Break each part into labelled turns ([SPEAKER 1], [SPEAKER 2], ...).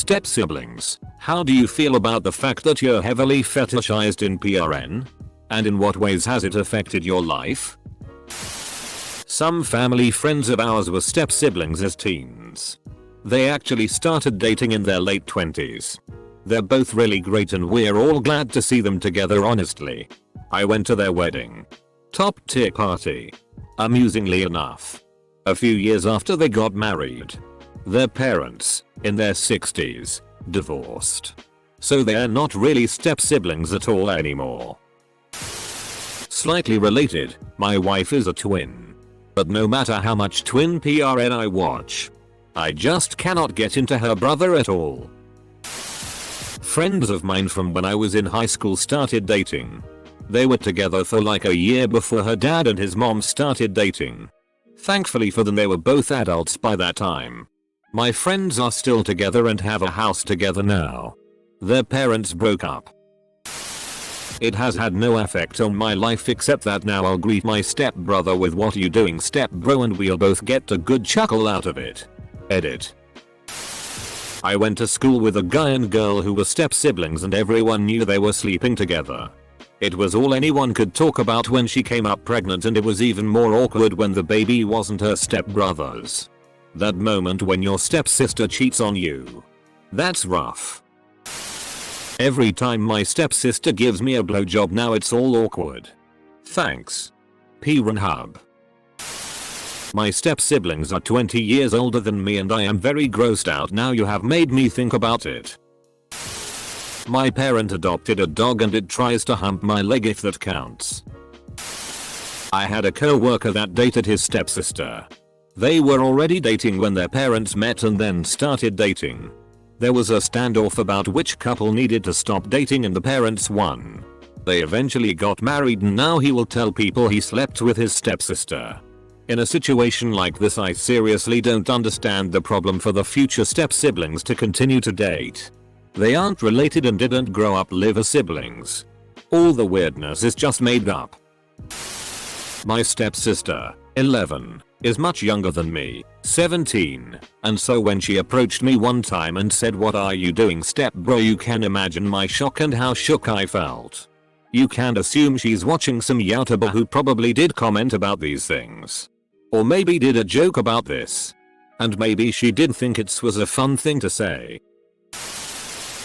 [SPEAKER 1] step siblings, how do you feel about the fact that you're heavily fetishized in PRN? And in what ways has it affected your life? Some family friends of ours were step siblings as teens. They actually started dating in their late 20s. They're both really great and we're all glad to see them together, honestly. I went to their wedding. Top tier party. Amusingly enough, a few years after they got married, their parents, in their 60s, divorced. So they're not really step siblings at all anymore. Slightly related, my wife is a twin. But no matter how much twin PRN I watch, I just cannot get into her brother at all. Friends of mine from when I was in high school started dating. They were together for like a year before her dad and his mom started dating. Thankfully for them, they were both adults by that time. My friends are still together and have a house together now. Their parents broke up. It has had no effect on my life except that now I'll greet my stepbrother with "what you doing step bro" and we'll both get a good chuckle out of it. Edit. I went to school with a guy and girl who were step siblings and everyone knew they were sleeping together. It was all anyone could talk about when she came up pregnant, and it was even more awkward when the baby wasn't her stepbrother's. That moment when your stepsister cheats on you. That's rough. Every time my stepsister gives me a blowjob now it's all awkward. Thanks. P-Renhub. My step siblings are 20 years older than me and I am very grossed out now you have made me think about it. My parent adopted a dog and it tries to hump my leg if that counts. I had a co-worker that dated his stepsister. They were already dating when their parents met and then started dating. There was a standoff about which couple needed to stop dating and the parents won. They eventually got married and now he will tell people he slept with his stepsister. In a situation like this I seriously don't understand the problem for the future step siblings to continue to date. They aren't related and didn't grow up live as siblings. All the weirdness is just made up. My stepsister, 11, is much younger than me, 17, and so when she approached me one time and said "what are you doing step bro," you can imagine my shock and how shook I felt. You can assume she's watching some YouTuber who probably did comment about these things. Or maybe did a joke about this. And maybe she did think it was a fun thing to say.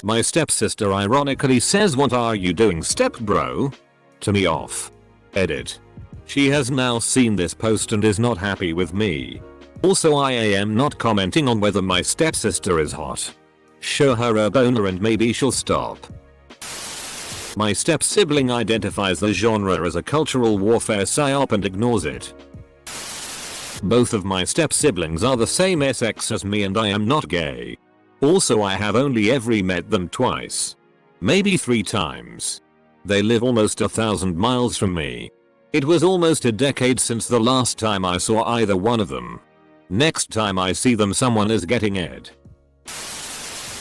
[SPEAKER 1] My stepsister ironically says "what are you doing step bro?" to me off. Edit. She has now seen this post and is not happy with me. Also I am not commenting on whether my stepsister is hot. Show her a boner and maybe she'll stop. My step sibling identifies the genre as a cultural warfare psyop and ignores it. Both of my step siblings are the same sex as me and I am not gay. Also I have only ever met them twice. Maybe 3 times. They live almost 1,000 miles from me. It was almost a decade since the last time I saw either one of them. Next time I see them someone is getting Ed.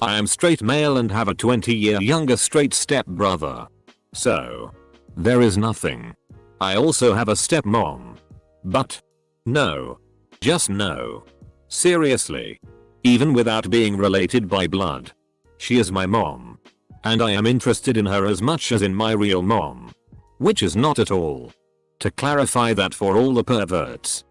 [SPEAKER 1] I am straight male and have a 20-year younger straight step brother. So, there is nothing. I also have a stepmom. But, no. Just no. Seriously. Even without being related by blood. She is my mom. And I am interested in her as much as in my real mom. Which is not at all. To clarify that for all the perverts.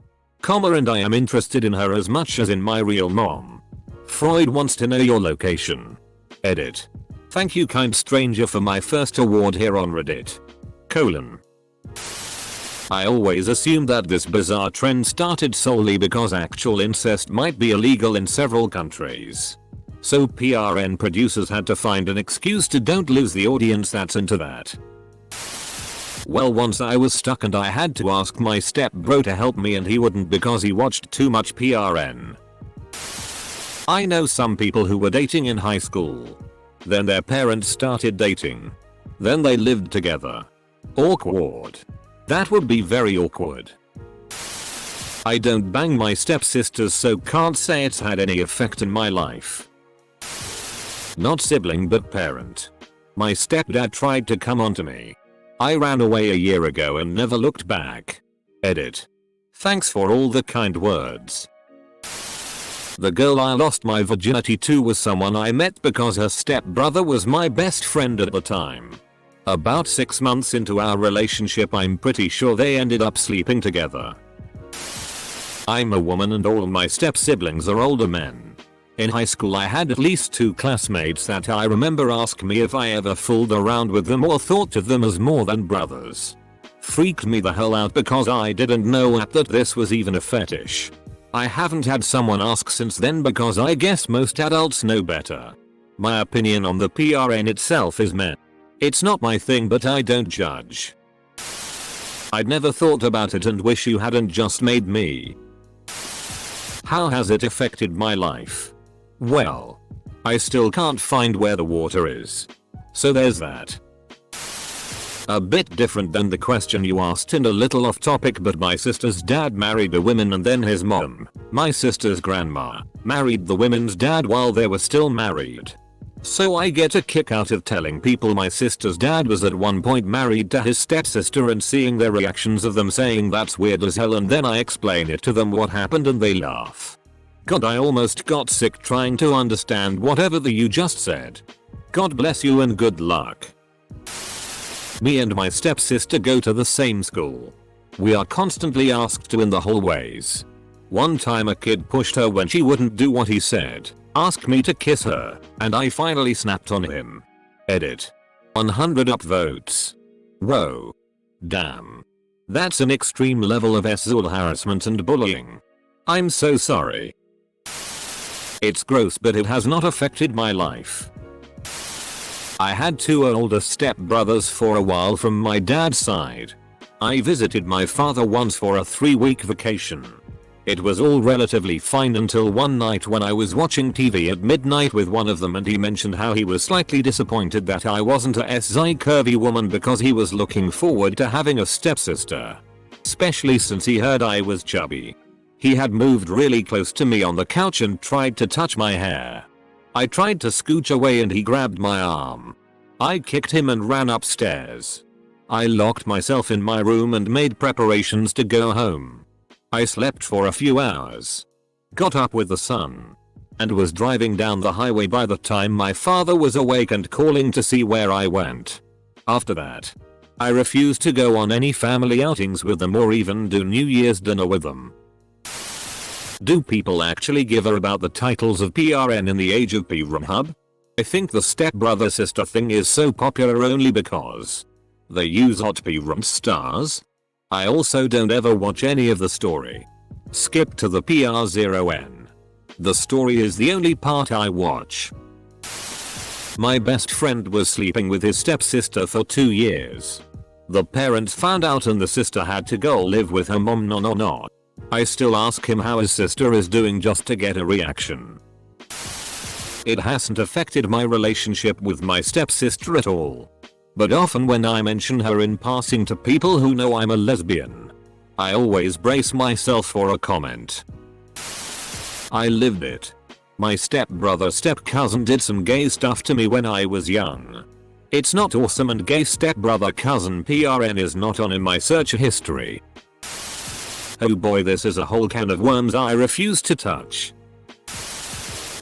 [SPEAKER 1] And I am interested in her as much as in my real mom. Freud wants to know your location. Edit. Thank you kind stranger for my first award here on Reddit. I always assumed that this bizarre trend started solely because actual incest might be illegal in several countries. So PRN producers had to find an excuse to don't lose the audience that's into that. Well, once I was stuck and I had to ask my step bro to help me and he wouldn't because he watched too much PRN. I know some people who were dating in high school. Then their parents started dating. Then they lived together. Awkward. That would be very awkward. I don't bang my stepsisters so can't say it's had any effect in my life. Not sibling but parent. My stepdad tried to come onto me. I ran away a year ago and never looked back. Edit. Thanks for all the kind words. The girl I lost my virginity to was someone I met because her stepbrother was my best friend at the time. About 6 months into our relationship, I'm pretty sure they ended up sleeping together. I'm a woman and all my step siblings are older men. In high school I had at least 2 classmates that I remember ask me if I ever fooled around with them or thought of them as more than brothers. Freaked me the hell out because I didn't know that this was even a fetish. I haven't had someone ask since then because I guess most adults know better. My opinion on the PRN itself is meh. It's not my thing, but I don't judge. I'd never thought about it and wish you hadn't just made me. How has it affected my life? Well, I still can't find where the water is. So there's that. A bit different than the question you asked and a little off topic, but my sister's dad married a woman and then his mom, my sister's grandma, married the women's dad while they were still married. So I get a kick out of telling people my sister's dad was at one point married to his stepsister and seeing their reactions of them saying that's weird as hell, and then I explain it to them what happened and they laugh. God, I almost got sick trying to understand whatever you just said. God bless you and good luck. Me and my stepsister go to the same school. We are constantly asked to in the hallways. One time a kid pushed her when she wouldn't do what he said, asked me to kiss her, and I finally snapped on him. Edit. 100 upvotes. Whoa. Damn. That's an extreme level of sexual harassment and bullying. I'm so sorry. It's gross, but it has not affected my life. I had 2 older stepbrothers for a while from my dad's side. I visited my father once for a 3-week vacation. It was all relatively fine until one night when I was watching TV at midnight with one of them and he mentioned how he was slightly disappointed that I wasn't a curvy woman because he was looking forward to having a stepsister. Especially since he heard I was chubby. He had moved really close to me on the couch and tried to touch my hair. I tried to scooch away and he grabbed my arm. I kicked him and ran upstairs. I locked myself in my room and made preparations to go home. I slept for a few hours. Got up with the sun. And was driving down the highway by the time my father was awake and calling to see where I went. After that, I refused to go on any family outings with them or even do New Year's dinner with them. Do people actually give a about the titles of PRN in the age of Pornhub? I think the stepbrother sister thing is so popular only because they use hot porn stars. I also don't ever watch any of the story. Skip to the PR0N. The story is the only part I watch. My best friend was sleeping with his stepsister for 2 years. The parents found out and the sister had to go live with her mom. No. I still ask him how his sister is doing just to get a reaction. It hasn't affected my relationship with my stepsister at all. But often when I mention her in passing to people who know I'm a lesbian, I always brace myself for a comment. I lived it. My stepbrother step-cousin did some gay stuff to me when I was young. It's not awesome and gay stepbrother cousin PRN is not on in my search history. Oh boy, this is a whole can of worms I refuse to touch.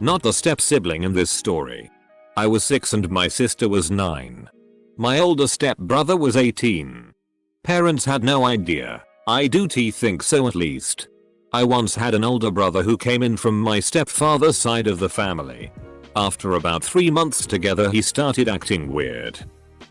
[SPEAKER 1] Not the step-sibling in this story. I was 6 and my sister was 9. My older stepbrother was 18. Parents had no idea. I do think so at least. I once had an older brother who came in from my stepfather's side of the family. After about 3 months together he started acting weird.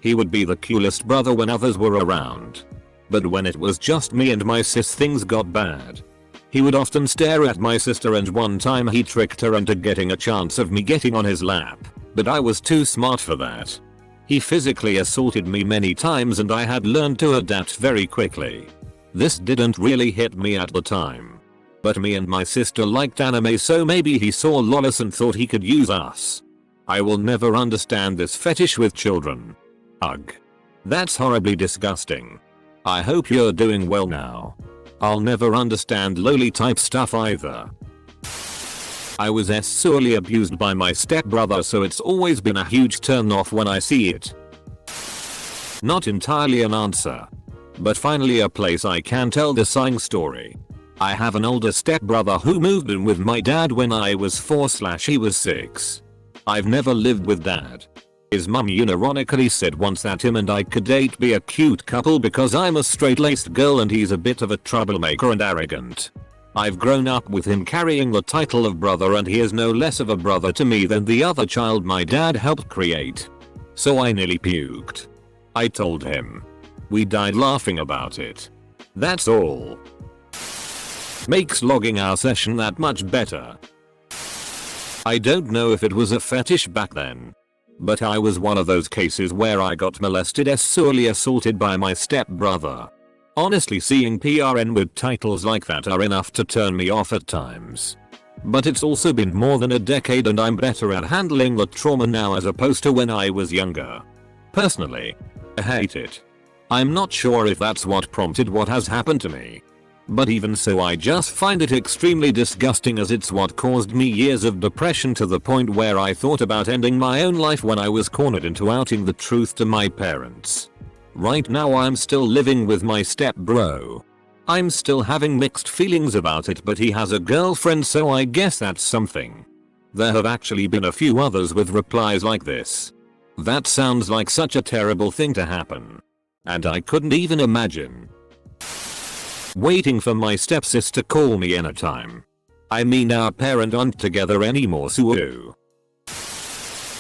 [SPEAKER 1] He would be the coolest brother when others were around. But when it was just me and my sis, things got bad. He would often stare at my sister and one time he tricked her into getting a chance of me getting on his lap, but I was too smart for that. He physically assaulted me many times and I had learned to adapt very quickly. This didn't really hit me at the time. But me and my sister liked anime, so maybe he saw Lawless and thought he could use us. I will never understand this fetish with children. Ugh. That's horribly disgusting. I hope you're doing well now. I'll never understand loli type stuff either. I was sexually abused by my stepbrother, so it's always been a huge turn off when I see it. Not entirely an answer, but finally a place I can tell the sighing story. I have an older stepbrother who moved in with my dad when I was 4/he was 6. I've never lived with dad. His mum unironically said once that him and I could date, be a cute couple because I'm a straight-laced girl and he's a bit of a troublemaker and arrogant. I've grown up with him carrying the title of brother and he is no less of a brother to me than the other child my dad helped create. So I nearly puked. I told him. We died laughing about it. That's all. Makes logging our session that much better. I don't know if it was a fetish back then, but I was one of those cases where I got molested sexually assaulted by my stepbrother. Honestly, seeing PRN with titles like that are enough to turn me off at times. But it's also been more than a decade and I'm better at handling the trauma now as opposed to when I was younger. Personally, I hate it. I'm not sure if that's what prompted what has happened to me. But even so, I just find it extremely disgusting as it's what caused me years of depression to the point where I thought about ending my own life when I was cornered into outing the truth to my parents. Right now I'm still living with my stepbro. I'm still having mixed feelings about it, but he has a girlfriend, so I guess that's something. There have actually been a few others with replies like this. That sounds like such a terrible thing to happen. And I couldn't even imagine waiting for my stepsister to call me anytime. I mean, our parents aren't together anymore, so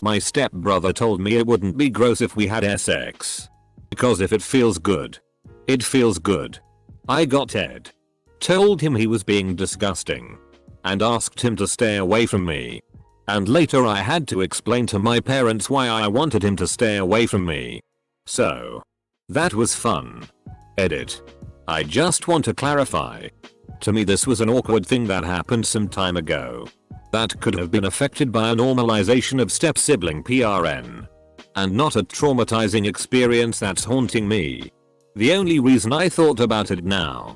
[SPEAKER 1] my stepbrother told me it wouldn't be gross if we had sex. Because if it feels good, it feels good. I got Ed. Told him he was being disgusting. And asked him to stay away from me. And later I had to explain to my parents why I wanted him to stay away from me. So that was fun. Edit. I just want to clarify. To me this was an awkward thing that happened some time ago. That could have been affected by a normalization of step-sibling PRN. And not a traumatizing experience that's haunting me. The only reason I thought about it now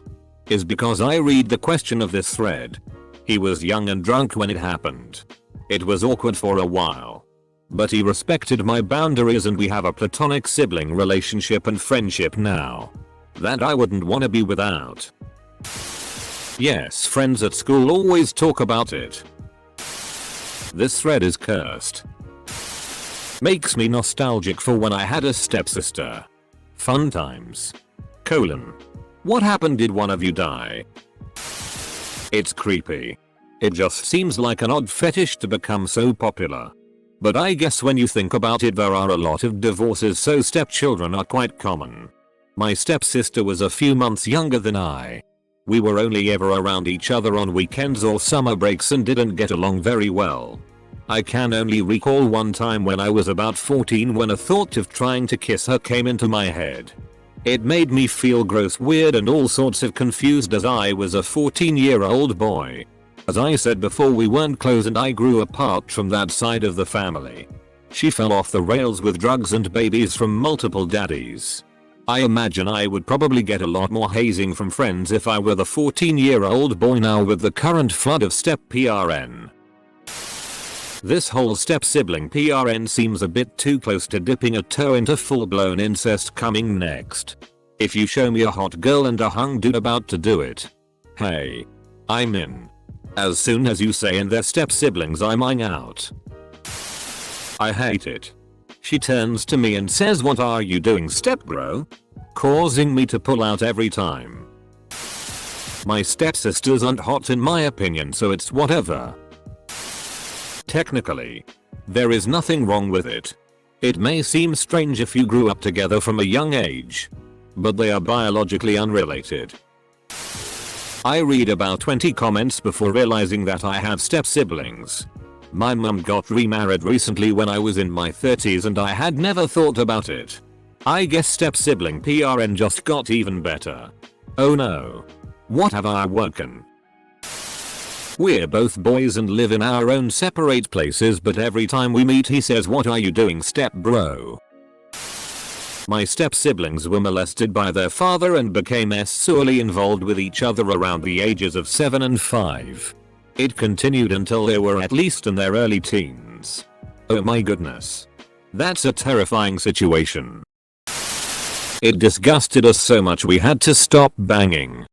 [SPEAKER 1] is because I read the question of this thread. He was young and drunk when it happened. It was awkward for a while. But he respected my boundaries and we have a platonic sibling relationship and friendship now that I wouldn't want to be without. Yes, friends at school always talk about it. This thread is cursed. Makes me nostalgic for when I had a stepsister. Fun times. : What happened? Did one of you die? It's creepy. It just seems like an odd fetish to become so popular. But I guess when you think about it, there are a lot of divorces, so stepchildren are quite common. My stepsister was a few months younger than I. We were only ever around each other on weekends or summer breaks and didn't get along very well. I can only recall one time when I was about 14 when a thought of trying to kiss her came into my head. It made me feel gross, weird and all sorts of confused as I was a 14-year-old boy. As I said before, we weren't close and I grew apart from that side of the family. She fell off the rails with drugs and babies from multiple daddies. I imagine I would probably get a lot more hazing from friends if I were the 14-year-old boy now with the current flood of step PRN. This whole step-sibling PRN seems a bit too close to dipping a toe into full-blown incest coming next. If you show me a hot girl and a hung dude about to do it, hey, I'm in. As soon as you say and they're step-siblings, I'm out. I hate it. She turns to me and says, "What are you doing, stepbro?" Causing me to pull out every time. My stepsisters aren't hot in my opinion, so it's whatever. Technically, there is nothing wrong with it. It may seem strange if you grew up together from a young age, but they are biologically unrelated. I read about 20 comments before realizing that I have step-siblings. My mum got remarried recently when I was in my 30s and I had never thought about it. I guess step-sibling PRN just got even better. Oh no. What have I woken? We're both boys and live in our own separate places, but every time we meet he says, "What are you doing, step-bro?" My step-siblings were molested by their father and became sexually involved with each other around the ages of 7 and 5. It continued until they were at least in their early teens. Oh my goodness. That's a terrifying situation. It disgusted us so much we had to stop banging.